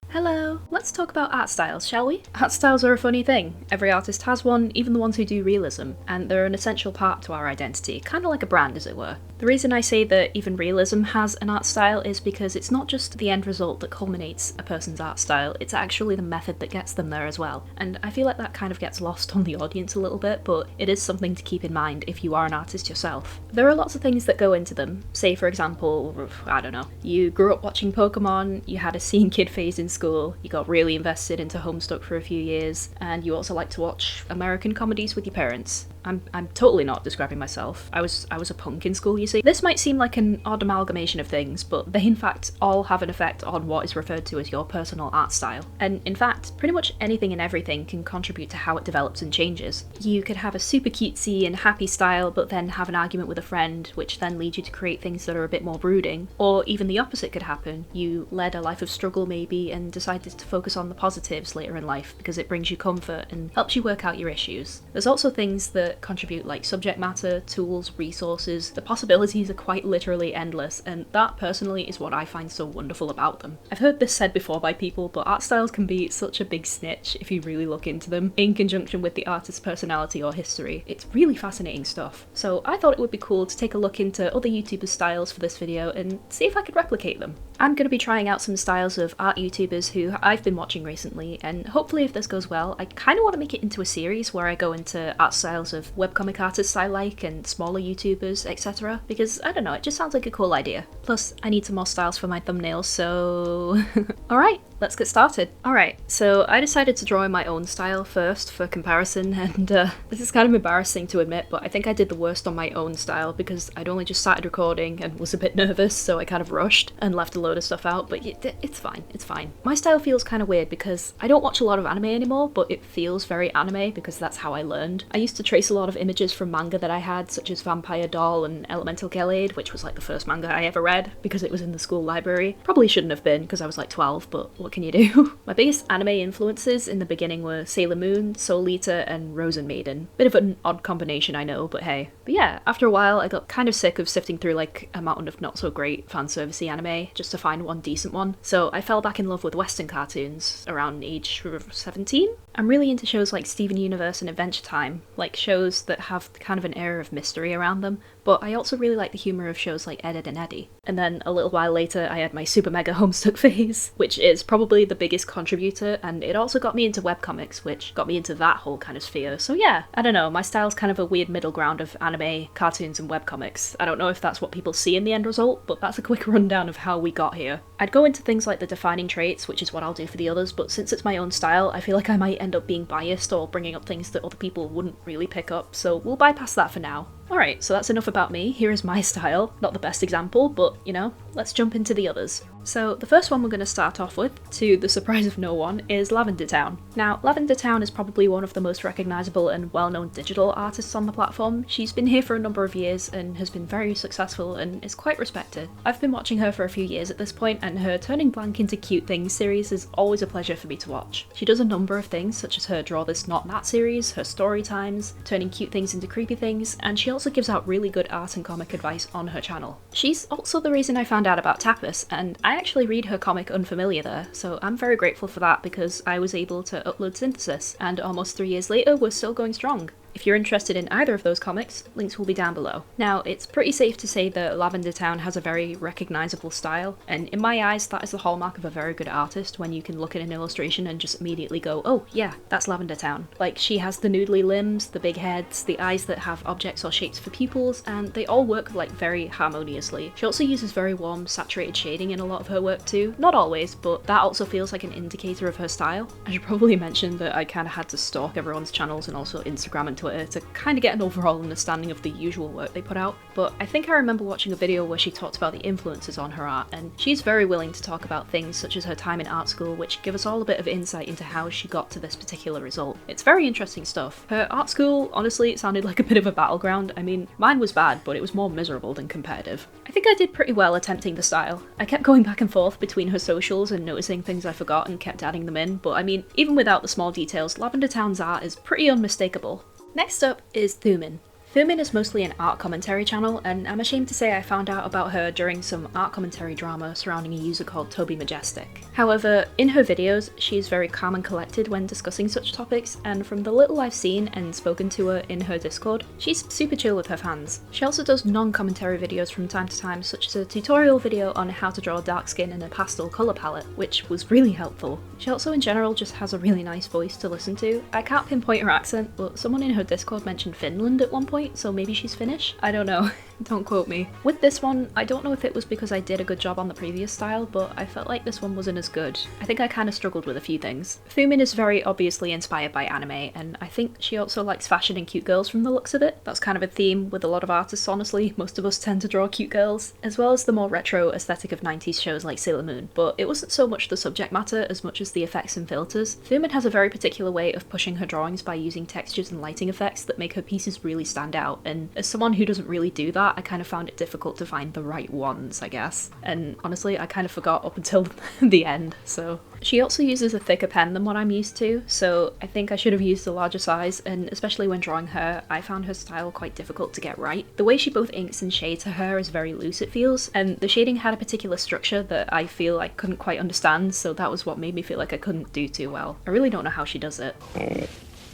Hello! Let's talk about art styles, shall we? Art styles are a funny thing. Every artist has one, even the ones who do realism, and they're an essential part to our identity, kind of like a brand as it were. The reason I say that even realism has an art style is because it's not just the end result that culminates a person's art style, it's actually the method that gets them there as well. And I feel like that kind of gets lost on the audience a little bit, but it is something to keep in mind if you are an artist yourself. There are lots of things that go into them. Say for example, I don't know, you grew up watching Pokemon, you had a scene kid phase in school, you got really invested into Homestuck for a few years, and you also like to watch American comedies with your parents. I'm totally not describing myself. I was a punk in school, you see. This might seem like an odd amalgamation of things, but they in fact all have an effect on what is referred to as your personal art style. And in fact, pretty much anything and everything can contribute to how it develops and changes. You could have a super cutesy and happy style, but then have an argument with a friend, which then leads you to create things that are a bit more brooding. Or even the opposite could happen. You led a life of struggle maybe, and decided to focus on the positives later in life because it brings you comfort and helps you work out your issues. There's also things that contribute like subject matter, tools, resources. The possibilities are quite literally endless, and that personally is what I find so wonderful about them. I've heard this said before by people, but art styles can be such a big snitch if you really look into them, in conjunction with the artist's personality or history. It's really fascinating stuff. So I thought it would be cool to take a look into other YouTubers' styles for this video and see if I could replicate them. I'm going to be trying out some styles of art YouTubers who I've been watching recently, and hopefully if this goes well, I kind of want to make it into a series where I go into art styles of webcomic artists I like and smaller YouTubers, etc. Because, I don't know, it just sounds like a cool idea. Plus, I need some more styles for my thumbnails, so... Alright, let's get started. Alright, so I decided to draw in my own style first for comparison, and this is kind of embarrassing to admit, but I think I did the worst on my own style because I'd only just started recording and was a bit nervous, so I kind of rushed and left a load of stuff out, but it's fine, it's fine. My style feels kind of weird because I don't watch a lot of anime anymore, but it feels very anime because that's how I learned. I used to trace a lot of images from manga that I had, such as Vampire Doll and Elemental Gelade, which was like the first manga I ever read because it was in the school library. Probably shouldn't have been because I was like 12, but what can you do? My biggest anime influences in the beginning were Sailor Moon, Soul Eater, and Rosen Maiden. Bit of an odd combination, I know, but hey. But yeah, after a while I got kind of sick of sifting through like a mountain of not so great fanservice-y anime just to find one decent one, so I fell back in love with Western cartoons around age 17? I'm really into shows like Steven Universe and Adventure Time, like shows that have kind of an air of mystery around them, but I also really like the humour of shows like Ed, Edd and Eddy. And then a little while later I had my super mega Homestuck phase, which is probably the biggest contributor, and it also got me into webcomics, which got me into that whole kind of sphere. So yeah, I don't know, my style's kind of a weird middle ground of anime, cartoons and webcomics. I don't know if that's what people see in the end result, but that's a quick rundown of how we got here. I'd go into things like the defining traits, which is what I'll do for the others, but since it's my own style, I feel like I might end up being biased or bringing up things that other people wouldn't really pick up, so we'll bypass that for now. Alright, so that's enough about me. Here is my style. Not the best example, but, you know, let's jump into the others. So the first one we're going to start off with, to the surprise of no one, is Lavender Town. Now, Lavender Town is probably one of the most recognisable and well-known digital artists on the platform. She's been here for a number of years and has been very successful and is quite respected. I've been watching her for a few years at this point, and her Turning Blank into Cute Things series is always a pleasure for me to watch. She does a number of things, such as her Draw This Not That series, her story times, turning cute things into creepy things, and she also gives out really good art and comic advice on her channel. She's also the reason I found out about Tapas, and I actually read her comic Unfamiliar there, so I'm very grateful for that because I was able to upload Synthesis, and almost 3 years later we're still going strong. If you're interested in either of those comics, links will be down below. Now, it's pretty safe to say that Lavender Town has a very recognisable style, and in my eyes that is the hallmark of a very good artist when you can look at an illustration and just immediately go, oh yeah, that's Lavender Town. Like, she has the noodly limbs, the big heads, the eyes that have objects or shapes for pupils, and they all work like very harmoniously. She also uses very warm, saturated shading in a lot of her work too. Not always, but that also feels like an indicator of her style. I should probably mention that I kind of had to stalk everyone's channels and also Instagram and Twitter to kind of get an overall understanding of the usual work they put out, but I think I remember watching a video where she talked about the influences on her art, and she's very willing to talk about things such as her time in art school, which give us all a bit of insight into how she got to this particular result. It's very interesting stuff. Her art school, honestly, it sounded like a bit of a battleground. I mean, mine was bad, but it was more miserable than competitive. I think I did pretty well attempting the style. I kept going back and forth between her socials and noticing things I forgot and kept adding them in, but I mean, even without the small details, Lavender Town's art is pretty unmistakable. Next up is Thumin. Thumin is mostly an art commentary channel, and I'm ashamed to say I found out about her during some art commentary drama surrounding a user called Toby Majestic. However, in her videos, she's very calm and collected when discussing such topics, and from the little I've seen and spoken to her in her Discord, she's super chill with her fans. She also does non-commentary videos from time to time, such as a tutorial video on how to draw dark skin in a pastel colour palette, which was really helpful. She also in general just has a really nice voice to listen to. I can't pinpoint her accent, but someone in her Discord mentioned Finland at one point, so maybe she's Finnish? I don't know. Don't quote me. With this one, I don't know if it was because I did a good job on the previous style, but I felt like this one wasn't as good. I think I kind of struggled with a few things. Thumin is very obviously inspired by anime, and I think she also likes fashion and cute girls from the looks of it. That's kind of a theme with a lot of artists, honestly. Most of us tend to draw cute girls, as well as the more retro aesthetic of 90s shows like Sailor Moon, but it wasn't so much the subject matter as much as the effects and filters. Thumin has a very particular way of pushing her drawings by using textures and lighting effects that make her pieces really stand out, and as someone who doesn't really do that, I kind of found it difficult to find the right ones, I guess. And honestly, I kind of forgot up until the end, so. She also uses a thicker pen than what I'm used to, so I think I should have used a larger size, and especially when drawing her, I found her style quite difficult to get right. The way she both inks and shades her hair is very loose, it feels, and the shading had a particular structure that I feel I couldn't quite understand, so that was what made me feel like I couldn't do too well. I really don't know how she does it.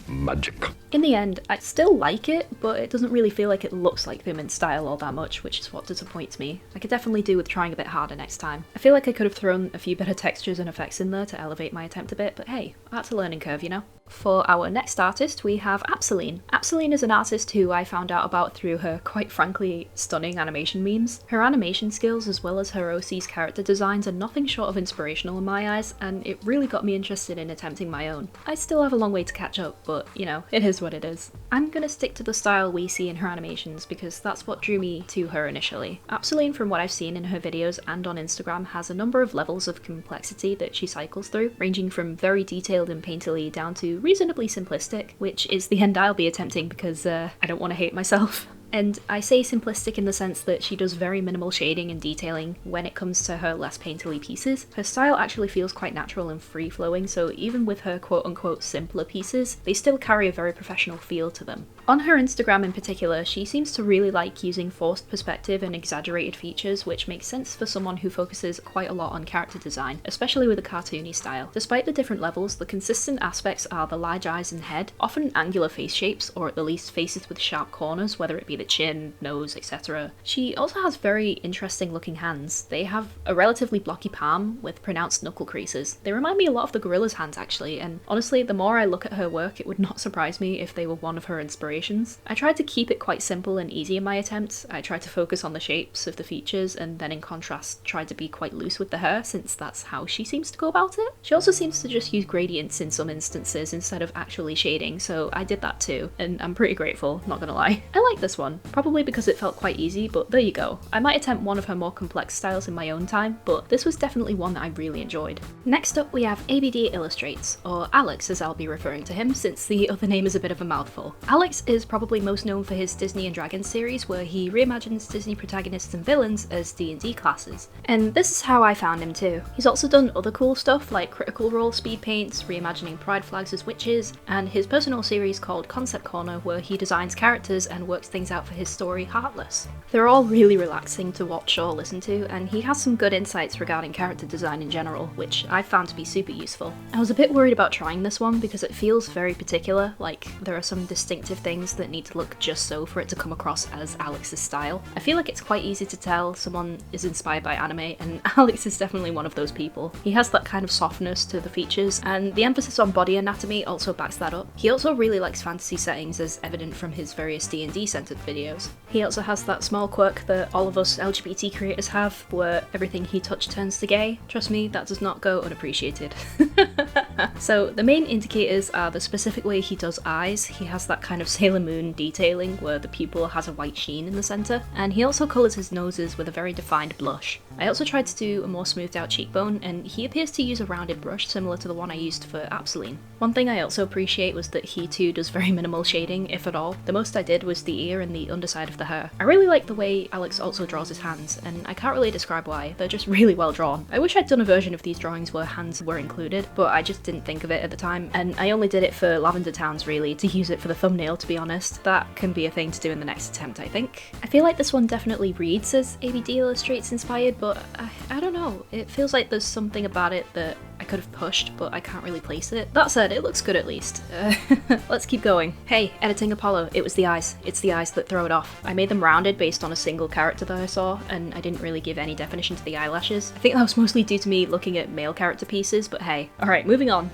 Magic. In the end, I still like it, but it doesn't really feel like it looks like Thumin's style all that much, which is what disappoints me. I could definitely do with trying a bit harder next time. I feel like I could have thrown a few better textures and effects in there to elevate my attempt a bit, but hey, art's a learning curve, you know? For our next artist, we have Absalene. Absalene is an artist who I found out about through her, quite frankly, stunning animation memes. Her animation skills as well as her OC's character designs are nothing short of inspirational in my eyes, and it really got me interested in attempting my own. I still have a long way to catch up, but you know, it is what it is. I'm gonna stick to the style we see in her animations because that's what drew me to her initially. Absalene, from what I've seen in her videos and on Instagram, has a number of levels of complexity that she cycles through, ranging from very detailed and painterly down to reasonably simplistic, which is the end I'll be attempting because I don't want to hate myself. And I say simplistic in the sense that she does very minimal shading and detailing when it comes to her less painterly pieces. Her style actually feels quite natural and free-flowing, so even with her quote-unquote simpler pieces, they still carry a very professional feel to them. On her Instagram in particular, she seems to really like using forced perspective and exaggerated features, which makes sense for someone who focuses quite a lot on character design, especially with a cartoony style. Despite the different levels, the consistent aspects are the large eyes and head, often angular face shapes, or at the least faces with sharp corners, whether it be the chin, nose, etc. She also has very interesting looking hands. They have a relatively blocky palm with pronounced knuckle creases. They remind me a lot of the gorilla's hands actually, and honestly, the more I look at her work, it would not surprise me if they were one of her inspirations. I tried to keep it quite simple and easy in my attempts. I tried to focus on the shapes of the features and then in contrast tried to be quite loose with the hair since that's how she seems to go about it. She also seems to just use gradients in some instances instead of actually shading, so I did that too, and I'm pretty grateful, not gonna lie. I like this one, probably because it felt quite easy, but there you go. I might attempt one of her more complex styles in my own time, but this was definitely one that I really enjoyed. Next up we have ABD Illustrates, or Alex as I'll be referring to him since the other name is a bit of a mouthful. Alex is probably most known for his Disney and Dragons series where he reimagines Disney protagonists and villains as D&D classes. And this is how I found him too. He's also done other cool stuff like Critical Role speed paints, reimagining pride flags as witches, and his personal series called Concept Corner where he designs characters and works things out for his story Heartless. They're all really relaxing to watch or listen to, and he has some good insights regarding character design in general, which I found to be super useful. I was a bit worried about trying this one because it feels very particular, like there are some distinctive things that need to look just so for it to come across as Alex's style. I feel like it's quite easy to tell someone is inspired by anime, and Alex is definitely one of those people. He has that kind of softness to the features, and the emphasis on body anatomy also backs that up. He also really likes fantasy settings, as evident from his various D&D centered videos. He also has that small quirk that all of us LGBT creators have, where everything he touches turns to gay. Trust me, that does not go unappreciated. So the main indicators are the specific way he does eyes. He has that kind of Sailor Moon detailing where the pupil has a white sheen in the centre, and he also colours his noses with a very defined blush. I also tried to do a more smoothed out cheekbone, and he appears to use a rounded brush similar to the one I used for Absalene. One thing I also appreciate was that he too does very minimal shading, if at all. The most I did was the ear and and the underside of the hair. I really like the way Alex also draws his hands, and I can't really describe why, they're just really well drawn. I wish I'd done a version of these drawings where hands were included, but I just didn't think of it at the time, and I only did it for Lavender Towns really, to use it for the thumbnail to be honest. That can be a thing to do in the next attempt, I think. I feel like this one definitely reads as ABD Illustrates inspired, but I don't know, it feels like there's something about it that I could have pushed, but I can't really place it. That said, it looks good at least. Let's keep going. Hey, editing Apollo, it was the eyes. It's the eyes that throw it off. I made them rounded based on a single character that I saw, and I didn't really give any definition to the eyelashes. I think that was mostly due to me looking at male character pieces, but hey. Alright, moving on.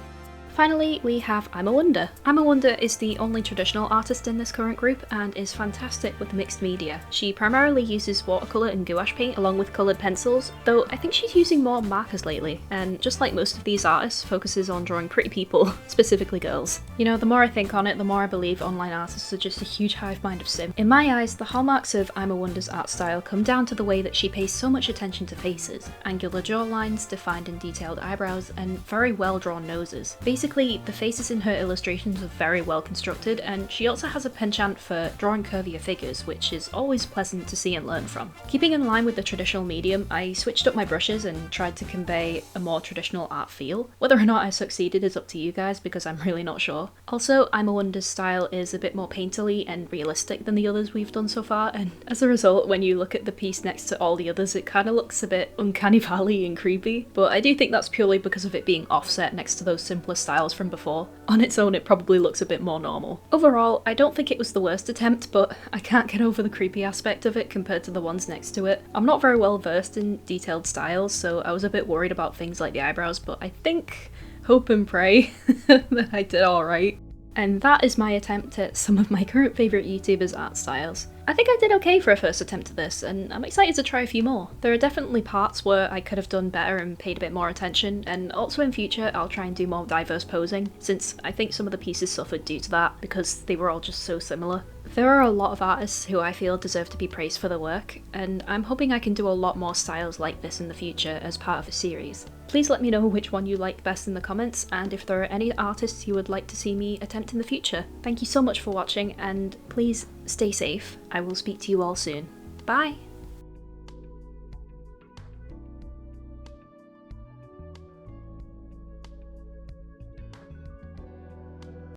Finally, we have ImAWonder. ImAWonder is the only traditional artist in this current group and is fantastic with mixed media. She primarily uses watercolour and gouache paint along with coloured pencils, though I think she's using more markers lately, and just like most of these artists, focuses on drawing pretty people, specifically girls. You know, the more I think on it, the more I believe online artists are just a huge hive mind of sim. In my eyes, the hallmarks of ImAWonder's art style come down to the way that she pays so much attention to faces, angular jawlines, defined and detailed eyebrows, and very well drawn noses. Basically, the faces in her illustrations are very well constructed, and she also has a penchant for drawing curvier figures, which is always pleasant to see and learn from. Keeping in line with the traditional medium, I switched up my brushes and tried to convey a more traditional art feel. Whether or not I succeeded is up to you guys, because I'm really not sure. Also, ImAWonder's style is a bit more painterly and realistic than the others we've done so far, and as a result, when you look at the piece next to all the others, it kind of looks a bit uncanny valley and creepy, but I do think that's purely because of it being offset next to those simpler styles from before. On its own, it probably looks a bit more normal. Overall, I don't think it was the worst attempt, but I can't get over the creepy aspect of it compared to the ones next to it. I'm not very well versed in detailed styles, so I was a bit worried about things like the eyebrows, but I think, hope and pray, that I did alright. And that is my attempt at some of my current favourite YouTubers' art styles. I think I did okay for a first attempt at this, and I'm excited to try a few more. There are definitely parts where I could have done better and paid a bit more attention, and also in future I'll try and do more diverse posing, since I think some of the pieces suffered due to that, because they were all just so similar. There are a lot of artists who I feel deserve to be praised for their work, and I'm hoping I can do a lot more styles like this in the future as part of a series. Please let me know which one you like best in the comments, and if there are any artists you would like to see me attempt in the future. Thank you so much for watching, and please stay safe. I will speak to you all soon. Bye!